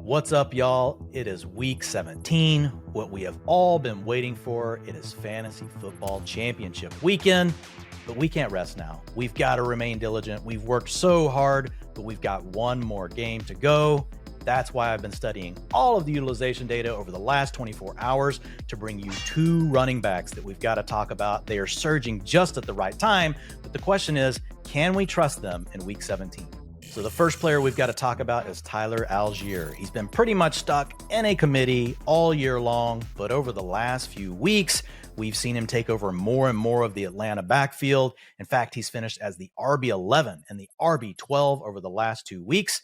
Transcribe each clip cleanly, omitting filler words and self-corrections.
What's up, y'all? It is week 17. What we have all been waiting for. It is fantasy football championship weekend, but we can't rest now. We've got to remain diligent. We've worked so hard, but we've got one more game to go. That's why I've been studying all of the utilization data over the last 24 hours to bring you two running backs that we've got to talk about. They are surging just at the right time, but the question is, can we trust them in week 17? So the first player we've got to talk about is Tyler Algier. He's been pretty much stuck in a committee all year long, but over the last few weeks, we've seen him take over more and more of the Atlanta backfield. In fact, he's finished as the RB11 and the RB12 over the last 2 weeks.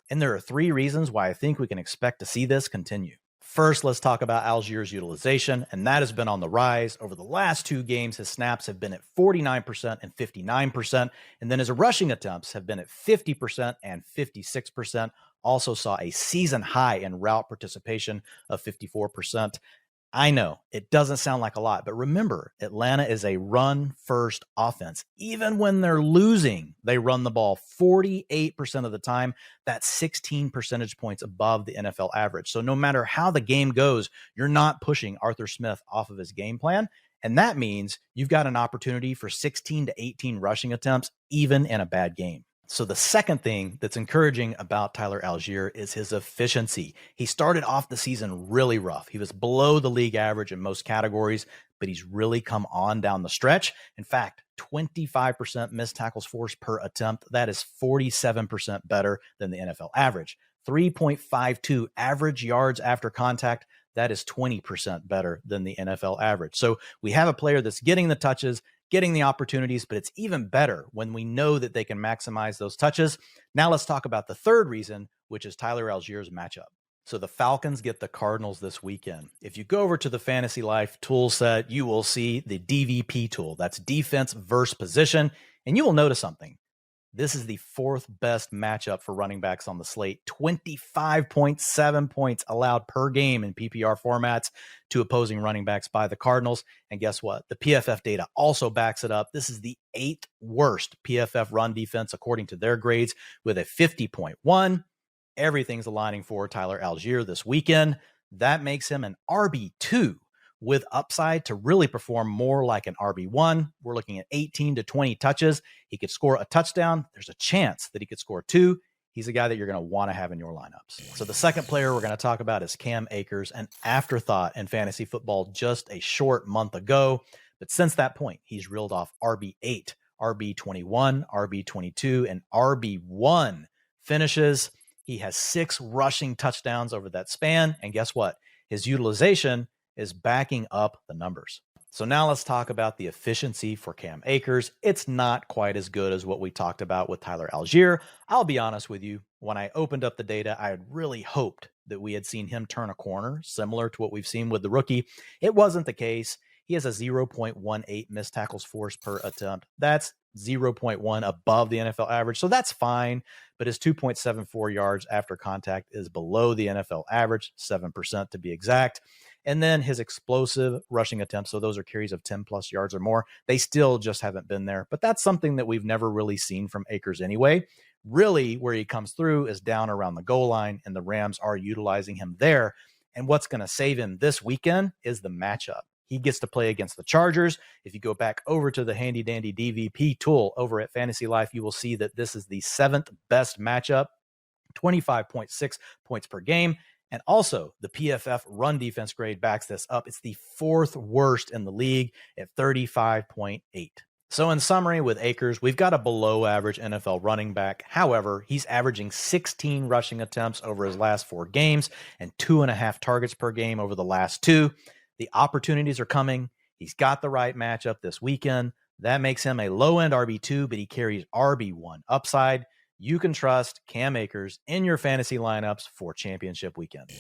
And there are three reasons why I think we can expect to see this continue. First, let's talk about Algier's utilization, and that has been on the rise. Over the last 2 games, his snaps have been at 49% and 59%, and then his rushing attempts have been at 50% and 56%. Also saw a season high in route participation of 54%. I know it doesn't sound like a lot, but remember, Atlanta is a run-first offense. Even when they're losing, they run the ball 48% of the time. That's 16 percentage points above the NFL average. So no matter how the game goes, you're not pushing Arthur Smith off of his game plan. And that means you've got an opportunity for 16 to 18 rushing attempts, even in a bad game. So the second thing that's encouraging about Tyler Algier is his efficiency. He started off the season really rough. He was below the league average in most categories, but he's really come on down the stretch. In fact, 25% missed tackles forced per attempt. That is 47% better than the NFL average. 3.52 average yards after contact. That is 20% better than the NFL average. So we have a player that's getting the touches, getting the opportunities, but it's even better when we know that they can maximize those touches. Now let's talk about the third reason, which is Tyler Algier's matchup. So the Falcons get the Cardinals this weekend. If you go over to the Fantasy Life tool set, you will see the DVP tool. That's defense versus position. And you will notice something. This is the 4th best matchup for running backs on the slate. 25.7 points allowed per game in PPR formats to opposing running backs by the Cardinals. And guess what? The PFF data also backs it up. This is the 8th worst PFF run defense according to their grades with a 50.1. Everything's aligning for Tyler Algier this weekend. That makes him an RB2 with upside to really perform more like an RB1. We're looking at 18 to 20 touches. He could score a touchdown. There's a chance that he could score 2. He's a guy that you're going to want to have in your lineups. So the second player we're going to talk about is Cam Akers, an afterthought in fantasy football just a short month ago. But since that point, he's reeled off RB8, RB21, RB22, and RB1 finishes. He has 6 rushing touchdowns over that span. And guess what? His utilization is backing up the numbers. So now let's talk about the efficiency for Cam Akers. It's not quite as good as what we talked about with Tyler Algier. I'll be honest with you. When I opened up the data, I had really hoped that we had seen him turn a corner, similar to what we've seen with the rookie. It wasn't the case. He has a 0.18 missed tackles forced per attempt. That's 0.1 above the NFL average. So that's fine. But his 2.74 yards after contact is below the NFL average, 7% to be exact. And then his explosive rushing attempts, so those are carries of 10 plus yards or more, they still just haven't been there. But that's something that we've never really seen from Akers anyway. Really, where he comes through is down around the goal line, and the Rams are utilizing him there. And what's going to save him this weekend is the matchup. He gets to play against the Chargers. If you go back over to the handy dandy DVP tool over at Fantasy Life, you will see that this is the 7th best matchup, 25.6 points per game. And also the PFF run defense grade backs this up. It's the 4th worst in the league at 35.8. So in summary, with Akers, we've got a below average NFL running back. However, he's averaging 16 rushing attempts over his last 4 games and 2.5 targets per game over the last 2. The opportunities are coming. He's got the right matchup this weekend. That makes him a low-end RB2, but he carries RB1 upside. You can trust Cam Akers in your fantasy lineups for championship weekend.